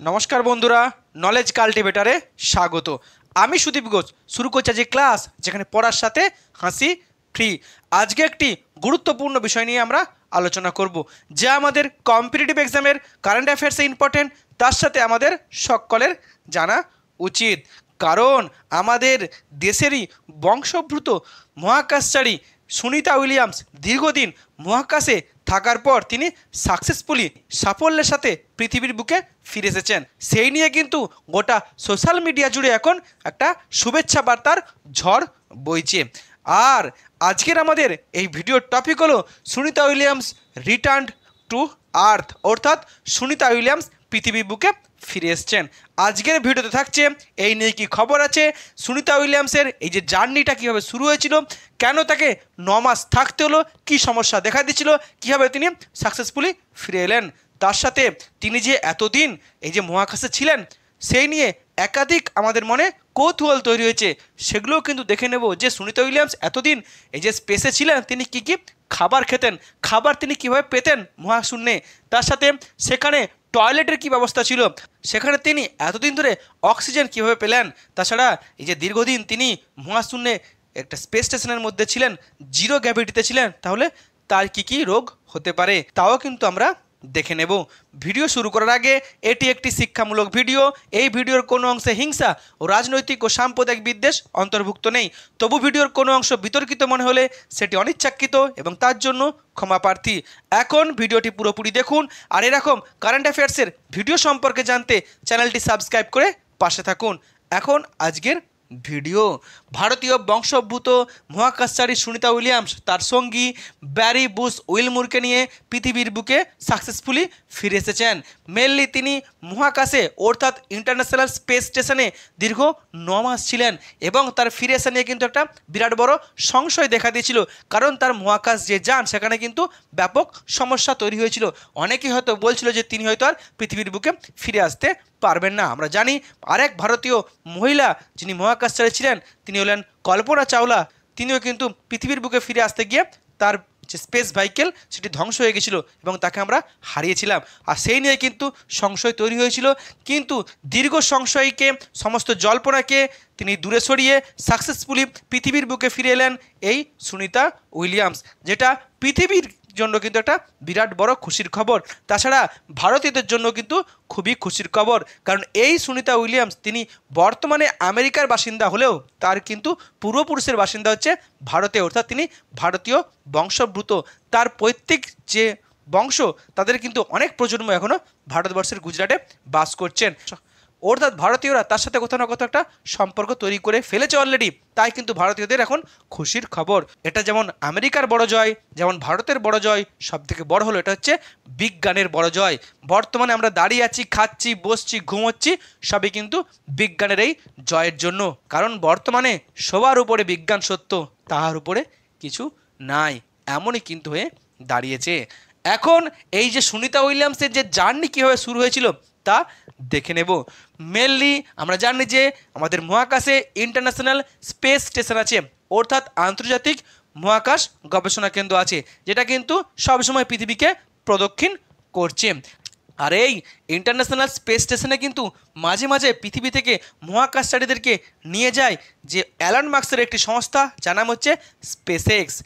নমস্কার বন্ধুরা, নলেজ কাল্টিভেটারে স্বাগত। আমি সুদীপ ঘোষ শুরু করছি আজকে ক্লাস, যেখানে পড়ার সাথে হাসি ফ্রি। আজকে একটি গুরুত্বপূর্ণ বিষয় নিয়ে আমরা আলোচনা করব, যা আমাদের কম্পিটিটিভ এক্সামের কারেন্ট অ্যাফেয়ার্সে ইম্পর্টেন্ট, তার সাথে আমাদের সকলের জানা উচিত। কারণ আমাদের দেশেরই বংশোদ্ভূত মহাকাশচারী সুনিতা উইলিয়ামস দীর্ঘদিন মহাকাশে থাকার পর তিনি সাকসেসফুলি সাফল্যের সাথে পৃথিবীর বুকে ফিরে এসেছেন। সেই নিয়ে কিন্তু গোটা সোশ্যাল মিডিয়া জুড়ে এখন একটা শুভেচ্ছা বার্তার ঝড় বইছে। আর আজকের আমাদের এই ভিডিওর টপিক হলো Sunita Williams returned to earth, অর্থাৎ সুনিতা উইলিয়ামস পৃথিবীর বুকে ফিরে এসছেন। আজকের ভিডিওতে থাকছে এই নিয়ে কি খবর আছে, সুনিতা উইলিয়ামসের এই যে জার্নিটা কীভাবে শুরু হয়েছিল, কেন তাকে 9 মাস থাকতে হলো, কী সমস্যা দেখা দিচ্ছিল, কীভাবে তিনি সাকসেসফুলি ফিরে এলেন, তার সাথে তিনি যে এতদিন এই যে মহাকাশে ছিলেন সেই নিয়ে একাধিক আমাদের মনে কৌতূহল তৈরি হয়েছে। সেগুলোও কিন্তু দেখে নেব যে সুনিতা উইলিয়ামস এতদিন এই যে স্পেসে ছিলেন তিনি কী কী খাবার খেতেন, খাবার তিনি কীভাবে পেতেন মহাশূন্যে, তার সাথে সেখানে টয়লেটের কী ব্যবস্থা ছিল, সেখানে তিনি এতদিন ধরে অক্সিজেন কীভাবে পেলেন, তাছাড়া এই যে দীর্ঘদিন তিনি মহাশূন্যে একটা স্পেস স্টেশনের মধ্যে ছিলেন, জিরো গ্র্যাভিটিতে ছিলেন, তাহলে তার কী কী রোগ হতে পারে তাও কিন্তু আমরা দেখে নেব। ভিডিও শুরু করার আগে এটি একটি শিক্ষামূলক ভিডিও। এই ভিডিওর কোনো অংশে হিংসা ও রাজনৈতিক ও সাম্প্রদায়িক বিদ্বেষ অন্তর্ভুক্ত নেই। তবু ভিডিওর কোনো অংশ বিতর্কিত মনে হলে সেটি অনিচ্ছাকৃত এবং তার জন্য ক্ষমা প্রার্থী। এখন ভিডিওটি পুরোপুরি দেখুন, আর এরকম কারেন্ট অ্যাফেয়ার্সের ভিডিও সম্পর্কে জানতে চ্যানেলটি সাবস্ক্রাইব করে পাশে থাকুন। এখন আজকের ভিডিও। ভারতীয় বংশোদ্ভূত মহাকাশচারী সুনিতা উইলিয়ামস তার সঙ্গী ব্যারি বুশ উইলমুরকে নিয়ে পৃথিবীর বুকে সাকসেসফুলি ফিরে এসেছেন। মেনলি তিনি মহাকাশে অর্থাৎ ইন্টারন্যাশনাল স্পেস স্টেশনে দীর্ঘ 9 মাস ছিলেন এবং তার ফিরে আসা নিয়ে কিন্তু একটা বিরাট বড় সংশয় দেখা দিয়েছিল, কারণ তার মহাকাশ যে যান সেখানে কিন্তু ব্যাপক সমস্যা তৈরি হয়েছিল। অনেকেই হয়তো বলছিল যে তিনি হয়তো আর পৃথিবীর বুকে ফিরে আসতে পারবেন না। আমরা জানি আরেক ভারতীয় মহিলা যিনি মহাকাশচারী ছিলেন তিনি হলেন কল্পনা চাওলা। তিনিও কিন্তু পৃথিবীর বুকে ফিরে আসতে গিয়ে তার যে স্পেস ভেহিকেল সেটি ধ্বংস হয়ে গেছিলো এবং তাকে আমরা হারিয়েছিলাম। আর সেই নিয়ে কিন্তু সংশয় তৈরি হয়েছিল, কিন্তু দীর্ঘ সংশয়কে সমস্ত জল্পনাকে তিনি দূরে সরিয়ে সাকসেসফুলি পৃথিবীর বুকে ফিরে এলেন এই সুনিতা উইলিয়ামস, যেটা পৃথিবীর জন্য কিন্তু একটা বিরাট বড় খুশির খবর। তাছাড়া ভারতীয়দের জন্য কিন্তু খুবই খুশির খবর, কারণ এই সুনিতা উইলিয়ামস তিনি বর্তমানে আমেরিকার বাসিন্দা হলেও তার কিন্তু পূর্বপুরুষের বাসিন্দা হচ্ছে ভারতে, অর্থাৎ তিনি ভারতীয় বংশোদ্ভূত। তার পৈতৃক যে বংশ তাদের কিন্তু অনেক প্রজন্ম এখনও ভারতবর্ষের গুজরাটে বাস করছেন, অর্থাৎ ভারতীয়রা তার সাথে কোথাও না কোথাও একটা সম্পর্ক তৈরি করে ফেলেছে অলরেডি। তাই কিন্তু ভারতীয়দের এখন খুশির খবর। এটা যেমন আমেরিকার বড় জয়, যেমন ভারতের বড় জয়, সব থেকে বড় হলো এটা হচ্ছে বিজ্ঞানের বড় জয়। বর্তমানে আমরা দাঁড়িয়ে আছি, খাচ্ছি, বসছি, ঘুমোচ্ছি, সবই কিন্তু বিজ্ঞানের এই জয়ের জন্য। কারণ বর্তমানে সবার উপরে বিজ্ঞান সত্য, তাহার উপরে কিছু নাই, এমনই কিন্তু হয়ে দাঁড়িয়েছে। এখন এই যে সুনিতা উইলিয়ামসের যে জার্নি কীভাবে শুরু হয়েছিল তা দেখে নেব। মেনলি আমরা জানি যে আমাদের মহাকাশে ইন্টারন্যাশনাল স্পেস স্টেশন আছে, অর্থাৎ আন্তর্জাতিক মহাকাশ গবেষণা কেন্দ্র আছে, যেটা কিন্তু সবসময় পৃথিবীকে প্রদক্ষিণ করছে। আর এই ইন্টারন্যাশনাল স্পেস স্টেশনে কিন্তু মাঝে মাঝে পৃথিবী থেকে মহাকাশচারীদেরকে নিয়ে যায় যে অ্যালন মাস্কের একটি সংস্থা, যার নাম হচ্ছে স্পেসএক্স।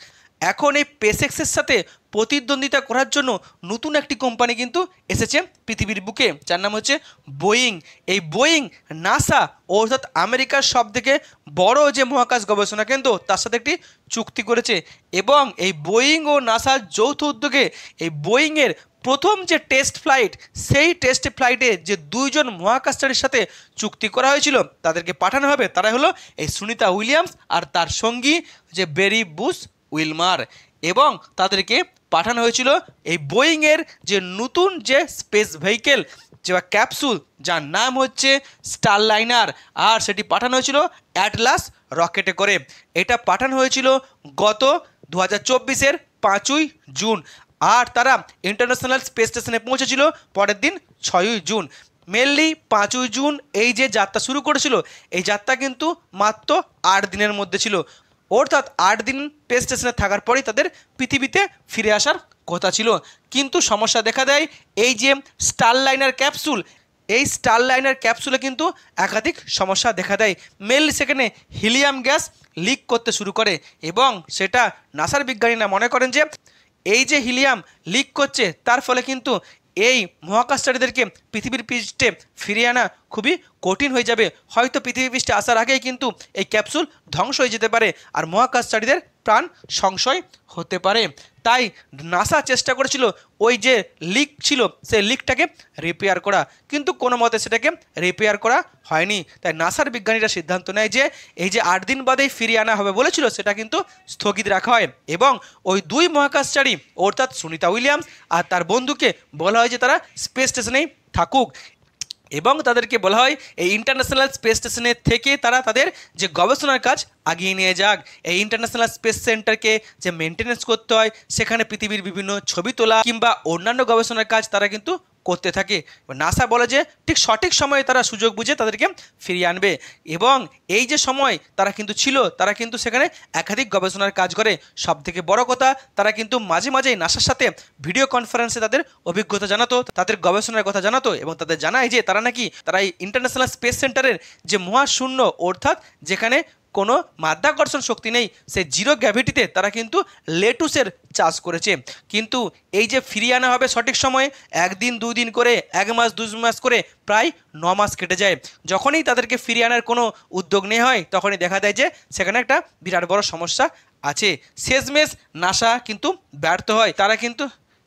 এখন এই স্পেসএক্সের সাথে প্রতিদ্বন্দ্বিতা করার জন্য নতুন একটি কোম্পানি কিন্তু এসেছে পৃথিবীর বুকে, যার নাম হচ্ছে বোয়িং। এই বোয়িং নাসা অর্থাৎ আমেরিকার সবথেকে বড় যে মহাকাশ গবেষণা কেন্দ্র তার সাথে একটি চুক্তি করেছে, এবং এই বোয়িং ও নাসার যৌথ উদ্যোগে এই বোয়িংয়ের প্রথম যে টেস্ট ফ্লাইট, সেই টেস্ট ফ্লাইটে যে 2 জন মহাকাশচারীর সাথে চুক্তি করা হয়েছিল তাদেরকে পাঠানো হবে, তারা হলো এই সুনিতা উইলিয়ামস আর তার সঙ্গী যে ব্যারি বুশ উইলমার, এবং তাদেরকে পাঠানো হয়েছিল এই বোয়িংয়ের যে নতুন যে স্পেস ভেহিকেল যে ক্যাপসুল, যার নাম হচ্ছে স্টারলাইনার, আর সেটি পাঠানো হয়েছিল অ্যাটলাস রকেটে করে। এটা পাঠানো হয়েছিল গত 2024-এর 5ই জুন, আর তারা ইন্টারন্যাশনাল স্পেস স্টেশনে পৌঁছেছিল পরের দিন 6ই জুন। মেনলি 5ই জুন এই যে যাত্রা শুরু করেছিল, এই যাত্রা কিন্তু মাত্র 8 দিনের মধ্যে ছিল, অর্থাৎ 8 দিন স্পেস স্টেশনে থাকার পরেই তাদের পৃথিবীতে ফিরে আসার কথা ছিল। কিন্তু সমস্যা দেখা দেয়, এই যে স্টারলাইনার ক্যাপসুল এই স্টারলাইনার ক্যাপসুলে কিন্তু একাধিক সমস্যা দেখা দেয়। মেনলি সেখানে হিলিয়াম গ্যাস লিক করতে শুরু করে এবং সেটা নাসার বিজ্ঞানীরা মনে করেন যে এই যে হিলিয়াম লিক করছে তার ফলে কিন্তু এই মহাকাশচারীদেরকে পৃথিবীর পৃষ্ঠে ফিরিয়ে আনা খুবই কঠিন হয়ে যাবে। হয়তো পৃথিবী পৃষ্ঠে আসার আগেই কিন্তু এই ক্যাপসুল ধ্বংস হয়ে যেতে পারে আর মহাকাশচারীদের প্রাণ সংশয় হতে পারে। তাই নাসা চেষ্টা করেছিল ওই যে লিক ছিল সেই লিকটাকে রিপেয়ার করা, কিন্তু কোনো মতে সেটাকে রিপেয়ার করা হয়নি। তাই নাসার বিজ্ঞানীরা সিদ্ধান্ত নেয় যে এই যে 8 দিন বাদেই ফিরিয়ে আনা হবে বলেছিল সেটা কিন্তু স্থগিত রাখা হয় এবং ওই 2 মহাকাশচারী অর্থাৎ সুনিতা উইলিয়ামস আর তার বন্ধুকে বলা হয় যে তারা স্পেস স্টেশনেই থাকুক এবং তাদেরকে বলা হয় এই ইন্টারন্যাশনাল স্পেস স্টেশনে থেকে তারা তাদের যে গবেষণার কাজ আগিয়ে নিয়ে যাক। এই ইন্টারন্যাশনাল স্পেস সেন্টারকে যে মেনটেনেন্স করতে হয়, সেখানে পৃথিবীর বিভিন্ন ছবি তোলা কিংবা অন্যান্য গবেষণার কাজ তারা কিন্তু করতে থাকে। নাসা বলে যে ঠিক সঠিক সময়ে তারা সুযোগ বুঝে তাদেরকে ফিরিয়ে আনবে এবং এই যে সময় তারা কিন্তু ছিল তারা কিন্তু সেখানে একাধিক গবেষণার কাজ করে। সবথেকে বড় কথা, তারা কিন্তু মাঝে মাঝেই নাসার সাথে ভিডিও কনফারেন্সে তাদের অভিজ্ঞতা জানাতো, তাদের গবেষণার কথা জানাতো এবং তাদের জানায় যে তারা এই ইন্টারন্যাশনাল স্পেস সেন্টারের যে মহাশূন্য অর্থাৎ যেখানে কোনো মাধ্যাকর্ষণ শক্তি নেই, সেই জিরো গ্র্যাভিটিতে তারা কিন্তু লেটুসের চাষ করেছে। কিন্তু এই যে ফিরিয়ে আনা হবে সঠিক সময়ে 1 দিন 2 দিন করে 1 মাস 2 মাস করে প্রায় 9 মাস কেটে যায়। যখনই তাদেরকে ফিরিয়ে আনার কোনো উদ্যোগ নেওয়া হয় তখনই দেখা যায় যে সেখানে একটা বিরাট বড় সমস্যা আছে। শেষমেশ নাসা কিন্তু ব্যর্থ হয় তারা কিন্তু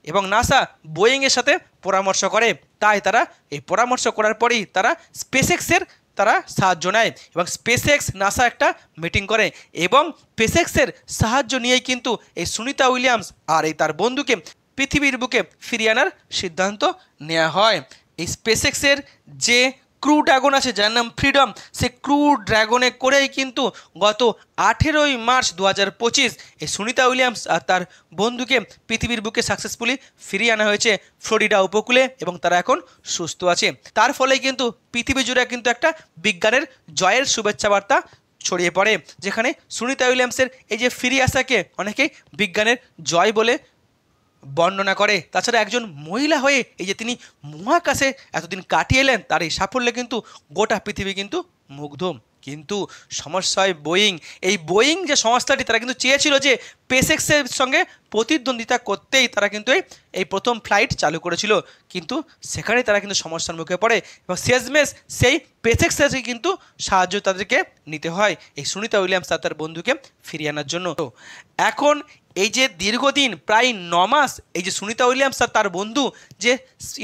এবং নাসা বোয়িংয়ের সাথে পরামর্শ করে। তাই তারা এই পরামর্শ করার পরেই তারা স্পেসএক্সের তারা সাহায্য নেয় এবং স্পেসএক্স নাসা একটা মিটিং করে এবং স্পেসএক্সের সাহায্য নিয়েই কিন্তু এই সুনিতা উইলিয়ামস আর এই তার বন্ধুকে পৃথিবীর বুকে ফিরিয়ে আনার সিদ্ধান্ত নেওয়া হয়। এই স্পেসএক্সের যে ক্রু ড্রাগন আছে যার নাম ফ্রিডম, সে ক্রু ড্রাগনে করেই কিন্তু গত 18ই মার্চ 2025 এই সুনিতা উইলিয়ামস আর তার বন্ধুকে পৃথিবীর বুকে সাকসেসফুলি ফিরিয়ে আনা হয়েছে ফ্লোরিডা উপকূলে এবং তারা এখন সুস্থ আছে। তার ফলে কিন্তু পৃথিবী জুড়ে কিন্তু একটা বিজ্ঞানের জয়ের শুভেচ্ছা বার্তা ছড়িয়ে পড়ে, যেখানে সুনিতা উইলিয়ামসের এই যে ফিরে আসাকে অনেকেই বিজ্ঞানের জয় বলে বর্ণনা করে। তাছাড়া একজন মহিলা হয়ে এই যে তিনি মহাকাশে এতদিন কাটিয়ে এলেন, তার এই সাফল্যে কিন্তু গোটা পৃথিবী কিন্তু মুগ্ধ। কিন্তু সমস্যা হয় বোয়িং। এই বোয়িং যে সংস্থাটি তারা কিন্তু চেয়েছিল যে স্পেসএক্সের সঙ্গে প্রতিদ্বন্দ্বিতা করতেই তারা কিন্তু এই প্রথম ফ্লাইট চালু করেছিল, কিন্তু সেখানে তারা কিন্তু সমস্যার মুখে পড়ে এবং শেষমেশ সেই স্পেসএক্সের কিন্তু সাহায্য তাদেরকে নিতে হয় এই সুনিতা উইলিয়ামস তার বন্ধুকে ফিরিয়ে আনার জন্য। তো এখন এই যে দীর্ঘদিন প্রায় 9 মাস এই যে সুনিতা উইলিয়ামস আর তার বন্ধু যে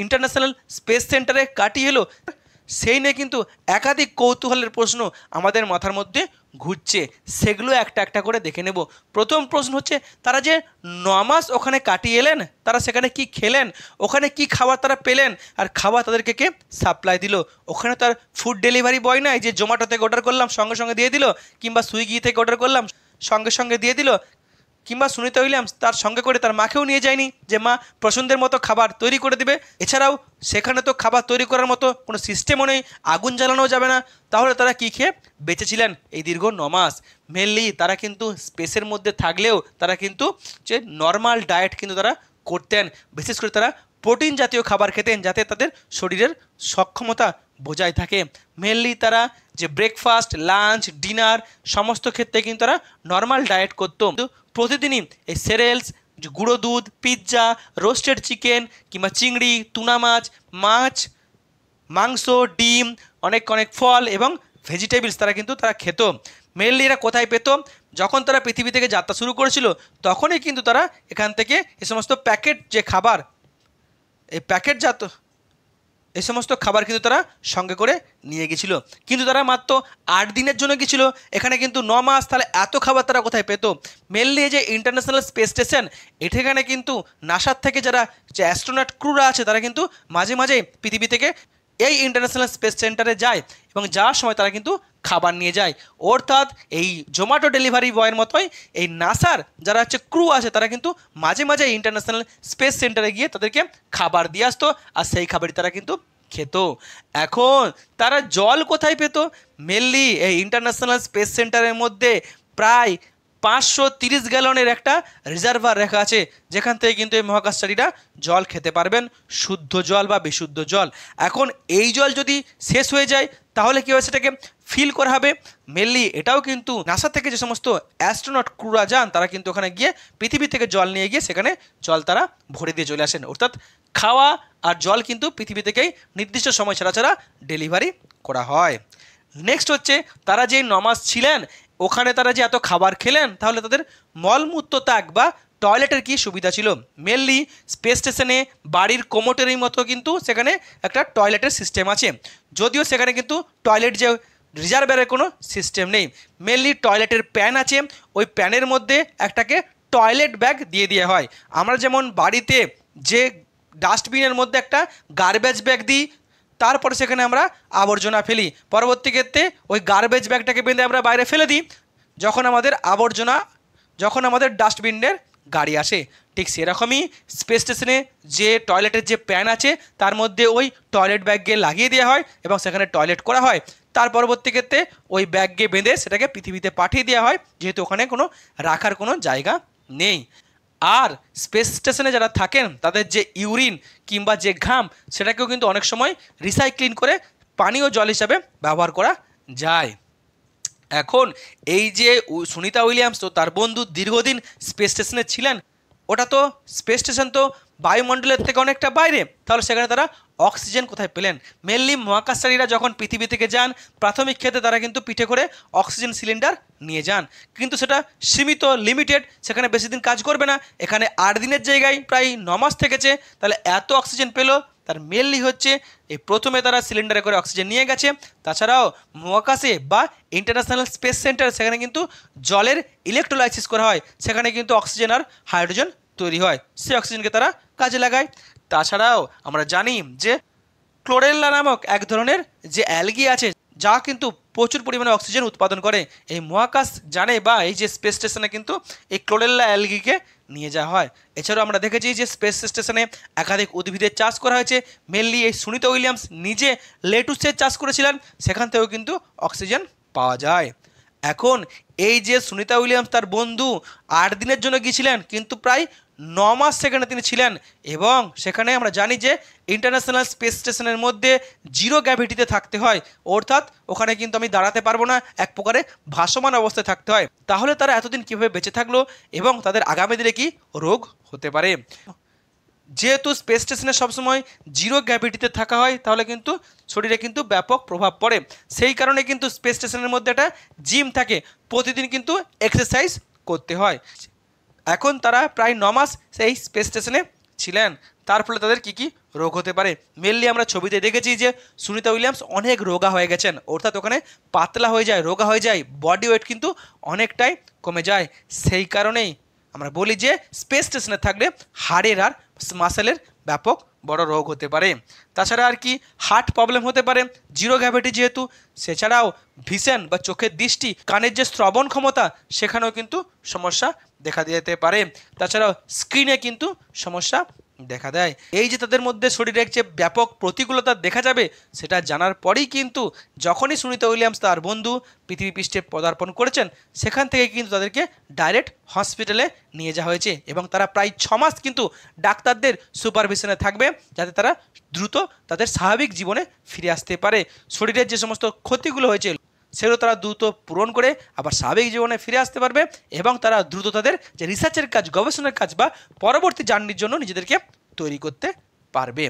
ইন্টারন্যাশনাল স্পেস সেন্টারে কাটিয়ে এলো, সেই নিয়ে কিন্তু একাধিক কৌতূহলের প্রশ্ন আমাদের মাথার মধ্যে ঘুরছে। সেগুলো একটা একটা করে দেখে নেব। প্রথম প্রশ্ন হচ্ছে, তারা যে 9 মাস ওখানে কাটিয়ে এলেন, তারা সেখানে কি খেলেন, ওখানে কি খাবার তারা পেলেন, আর খাবার তাদেরকে কে সাপ্লাই দিল? ওখানে তার ফুড ডেলিভারি বয় নাই যে জোম্যাটো থেকে অর্ডার করলাম সঙ্গে সঙ্গে দিয়ে দিল, কিংবা সুইগি থেকে অর্ডার করলাম সঙ্গে সঙ্গে দিয়ে দিল, কিংবা সুনিতা উইলিয়ামস তার সঙ্গে করে তার মাকেও নিয়ে যায়নি যে মা পছন্দের মতো খাবার তৈরি করে দেবে। এছাড়াও সেখানে তো খাবার তৈরি করার মতো কোনো সিস্টেমও নেই, আগুন জ্বালানো যাবে না। তাহলে তারা কী খেয়ে বেঁচেছিলেন এই দীর্ঘ 9 মাস? মেনলি তারা কিন্তু স্পেসের মধ্যে থাকলেও তারা কিন্তু যে নর্মাল ডায়েট কিন্তু তারা করতেন। বিশেষ করে তারা প্রোটিন জাতীয় খাবার খেতেন যাতে তাদের শরীরের সক্ষমতা বজায় থাকে। মেনলি তারা যে ব্রেকফাস্ট, লাঞ্চ, ডিনার সমস্ত ক্ষেত্রে কিন্তু তারা নর্মাল ডায়েট করতো। প্রতিদিনই এই সেরেলস, গুঁড়ো দুধ, পিৎজা, রোস্টেড চিকেন কিংবা চিংড়ি, টুনা মাছ, মাংস, ডিম, অনেক অনেক ফল এবং ভেজিটেবলস তারা কিন্তু তারা খেত। মেনলি এরা কোথায় পেত? যখন তারা পৃথিবী থেকে যাত্রা শুরু করেছিল তখনই কিন্তু তারা এখান থেকে এই সমস্ত প্যাকেট যে খাবার, এই প্যাকেটজাত এই সমস্ত খাবার কিন্তু তারা সঙ্গে করে নিয়ে গেছিলো। কিন্তু তারা মাত্র 8 দিনের জন্য গেছিল, এখানে কিন্তু 9 মাস। তাহলে এত খাবার তারা কোথায় পেত? মেনলি এই যে ইন্টারন্যাশনাল স্পেস স্টেশন, এখানে কিন্তু নাসার থেকে যারা যে অ্যাস্ট্রোনট ক্রুরা আছে তারা কিন্তু মাঝে মাঝে পৃথিবী থেকে এই ইন্টারন্যাশনাল স্পেস সেন্টারে যায় এবং যাওয়ার সময় তারা কিন্তু খাবার নিয়ে যায়। অর্থাৎ এই জোম্যাটো ডেলিভারি বয়ের মতোই এই নাসার যারা হচ্ছে ক্রু আছে তারা কিন্তু মাঝে মাঝে ইন্টারন্যাশনাল স্পেস সেন্টারে গিয়ে তাদেরকে খাবার দিয়ে আসতো আর সেই খাবারই তারা কিন্তু খেত। এখন তারা জল কোথায় পেত? মেনলি এই ইন্টারন্যাশনাল স্পেস সেন্টারের মধ্যে প্রায় 530 গ্যালনের একটা রিজার্ভার রাখা আছে, যেখান থেকে কিন্তু এই মহাকাশচারীরা জল খেতে পারবেন, শুদ্ধ জল বা বিশুদ্ধ জল। এখন এই জল যদি শেষ হয়ে যায় তাহলে কী হবে, সেটাকে ফিল করা হবে। মেনলি এটাও কিন্তু নাসা থেকে যে সমস্ত অ্যাস্ট্রোনট ক্রুরা যান, তারা কিন্তু ওখানে গিয়ে পৃথিবী থেকে জল নিয়ে গিয়ে সেখানে জল তারা ভরে দিয়ে চলে আসেন। অর্থাৎ খাওয়া আর জল কিন্তু পৃথিবী থেকেই নির্দিষ্ট সময় ছাড়া ছাড়া ডেলিভারি করা হয়। নেক্সট হচ্ছে, তারা যে 9 মাস ছিলেন ওখানে তারা যে এত খাবার খেলেন, তাহলে তাদের মলমূত্র ত্যাগ বা টয়লেটের কি সুবিধা ছিল? মেনলি স্পেস স্টেশনে বাড়ির কোমোটেরই মতো কিন্তু সেখানে একটা টয়লেটের সিস্টেম আছে, যদিও সেখানে কিন্তু টয়লেট যে রিজার্ভারের কোনো সিস্টেম নেই। মেনলি টয়লেটের প্যান আছে, ওই প্যানের মধ্যে একটাকে টয়লেট ব্যাগ দিয়ে দেওয়া হয়। আমরা যেমন বাড়িতে যে ডাস্টবিনের মধ্যে একটা গার্বেজ ব্যাগ দিই, তারপরে সেখানে আমরা আবর্জনা ফেলি, পরবর্তী ক্ষেত্রে ওই গার্বেজ ব্যাগটাকে বেঁধে আমরা বাইরে ফেলে দিই যখন আমাদের ডাস্টবিনের গাড়ি আসে। ঠিক সেরকমই স্পেস স্টেশনে যে টয়লেটের যে প্যান আছে তার মধ্যে ওই টয়লেট ব্যাগকে লাগিয়ে দেওয়া হয় এবং সেখানে টয়লেট করা হয়। তার পরবর্তী ক্ষেত্রে ওই ব্যাগকে বেঁধে সেটাকে পৃথিবীতে পাঠিয়ে দেওয়া হয়, যেহেতু ওখানে কোনো রাখার কোনো জায়গা নেই। আর স্পেস স্টেশনে যারা থাকেন তাদের যে ইউরিন কিংবা যে ঘাম, সেটাকেও কিন্তু অনেক সময় রিসাইক্লিং করে পানীয় জল হিসাবে ব্যবহার করা যায়। এখন এই যে সুনিতা উইলিয়ামস তো তার বন্ধু দীর্ঘদিন স্পেস স্টেশনে ছিলেন, ওটা তো স্পেস স্টেশন তো বায়ুমণ্ডলের থেকে অনেকটা বাইরে, তাহলে সেখানে তারা অক্সিজেন কোথায় পেলেন? মেনলি মহাকাশচারীরা যখন পৃথিবী থেকে যান প্রাথমিক ক্ষেত্রে তারা কিন্তু পিঠে করে অক্সিজেন সিলিন্ডার নিয়ে যান, কিন্তু সেটা সীমিত লিমিটেড, সেখানে বেশি দিন কাজ করবে না। এখানে 8 দিনের জায়গায় প্রায় 9 মাস থেকেছে, তাহলে এত অক্সিজেন পেলো তার মেনলি হচ্ছে এই প্রথমে তারা সিলিন্ডারে করে অক্সিজেন নিয়ে গেছে। তাছাড়াও মহাকাশে বা ইন্টারন্যাশনাল স্পেস সেন্টার, সেখানে কিন্তু জলের ইলেকট্রোলাইসিস করা হয়, সেখানে কিন্তু অক্সিজেন আর হাইড্রোজেন তৈরি হয়, সেই অক্সিজেনকে তারা কাজে লাগায়। তাছাড়াও আমরা জানি যে ক্লোরেল্লা নামক এক ধরনের যে অ্যালগি আছে যা কিন্তু প্রচুর পরিমাণে অক্সিজেন উৎপাদন করে। এই মহাকাশ জানে বা এই যে স্পেস স্টেশনে কিন্তু এই ক্লোরেল্লা অ্যালগিকে নিয়ে যাওয়া হয়। এছাড়াও আমরা দেখেছি যে স্পেস স্টেশনে একাধিক উদ্ভিদের চাষ করা হয়েছে। মেনলি এই সুনিতা উইলিয়ামস নিজে লেটুসের চাষ করেছিলেন, সেখান থেকেও কিন্তু অক্সিজেন পাওয়া যায়। এখন এই যে সুনিতা উইলিয়ামস তার বন্ধু 8 দিনের জন্য গিয়েছিলেন, কিন্তু প্রায় 9 মাস সেখানে তিনি ছিলেন এবং সেখানে আমরা জানি যে ইন্টারন্যাশনাল স্পেস স্টেশনের মধ্যে জিরো গ্র্যাভিটিতে থাকতে হয়, অর্থাৎ ওখানে কিন্তু আমি দাঁড়াতে পারবো না, এক প্রকারে ভাসমান অবস্থায় থাকতে হয়। তাহলে তারা এতদিন কীভাবে বেঁচে থাকলো এবং তাদের আগামী দিনে কি রোগ হতে পারে? যেহেতু স্পেস স্টেশনে সবসময় জিরো গ্র্যাভিটিতে থাকা হয়, তাহলে কিন্তু শরীরে কিন্তু ব্যাপক প্রভাব পড়ে। সেই কারণে কিন্তু স্পেস স্টেশনের মধ্যে একটা জিম থাকে, প্রতিদিন কিন্তু এক্সারসাইজ করতে হয়। এখন তারা প্রায় 9 মাস সেই স্পেস স্টেশনে ছিলেন, তার ফলে তাদের কী কী রোগ হতে পারে? মেনলি আমরা ছবিতে দেখেছি যে সুনিতা উইলিয়ামস অনেক রোগা হয়ে গেছেন, অর্থাৎ ওখানে পাতলা হয়ে যায়, রোগা হয়ে যায়, বডি ওয়েট কিন্তু অনেকটাই কমে যায়। সেই কারণেই আমরা বলি যে স্পেস স্টেশনে থাকলে হাড়ের আর মাসেলের ব্যাপক বড় রোগ হতে পারে। তাছাড়া আর কি হার্ট প্রবলেম হতে পারে জিরো গ্র্যাভিটি যেহেতু। সেছাড়াও ভিশন বা চোখের দৃষ্টি, কানের যে শ্রবণ ক্ষমতা, সেখানেও কিন্তু সমস্যা দেখা দিতে পারে। তাছাড়াও স্ক্রিনে কিন্তু সমস্যা দেখা দেয়। এই যে তাদের মধ্যে শরীরের যে ব্যাপক প্রতিকূলতা দেখা যাবে, সেটা জানার পরেই কিন্তু যখনই সুনিতা উইলিয়ামস তার বন্ধু পৃথিবী পৃষ্ঠে পদার্পণ করেছেন, সেখান থেকে কিন্তু তাদেরকে ডাইরেক্ট হসপিটালে নিয়ে যাওয়া হয়েছে এবং তারা প্রায় 6 মাস কিন্তু ডাক্তারদের সুপারভিশনে থাকবে, যাতে তারা দ্রুত তাদের স্বাভাবিক জীবনে ফিরে আসতে পারে। শরীরের যে সমস্ত ক্ষতিগুলো হয়েছে সেগুলো তারা দ্রুত পূরণ করে আবার স্বাভাবিক জীবনে ফিরে আসতে পারবে এবং তারা দ্রুত তাদের যে রিসার্চের কাজ, গবেষণার কাজ বা পরবর্তী জার্নির জন্য নিজেদেরকে তৈরি করতে পারবে।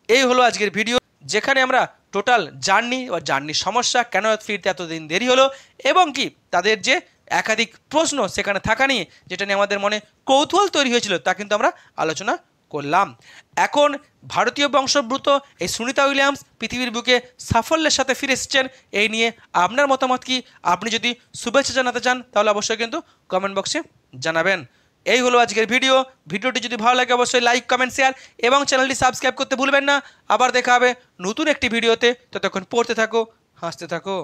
এই হলো আজকের ভিডিও, যেখানে আমরা টোটাল জার্নি বা জার্নির সমস্যা, কেন ফিরতে এতদিন দেরি হলো এবং কি তাদের যে একাধিক প্রশ্ন সেখানে থাকা নিয়ে, যেটা নিয়ে আমাদের মনে কৌতূহল তৈরি হয়েছিল, তা কিন্তু আমরা আলোচনা করলাম। এখন ভারতীয় বংশোদ্ভূত এই সুনিতা উইলিয়ামস পৃথিবীর বুকে সাফল্যের সাথে ফিরে এসেছেন, এই নিয়ে আপনার মতামত কি? আপনি যদি শুভেচ্ছা জানাতে চান তাহলে অবশ্যই কিন্তু কমেন্ট বক্সে জানাবেন। এই হলো আজকের ভিডিওটি যদি ভালো লাগে অবশ্যই লাইক, কমেন্ট, শেয়ার এবং চ্যানেলটি সাবস্ক্রাইব করতে ভুলবেন না। আবার দেখা হবে নতুন একটি ভিডিওতে, ততক্ষণ পড়তে থাকো, হাসতে থাকো।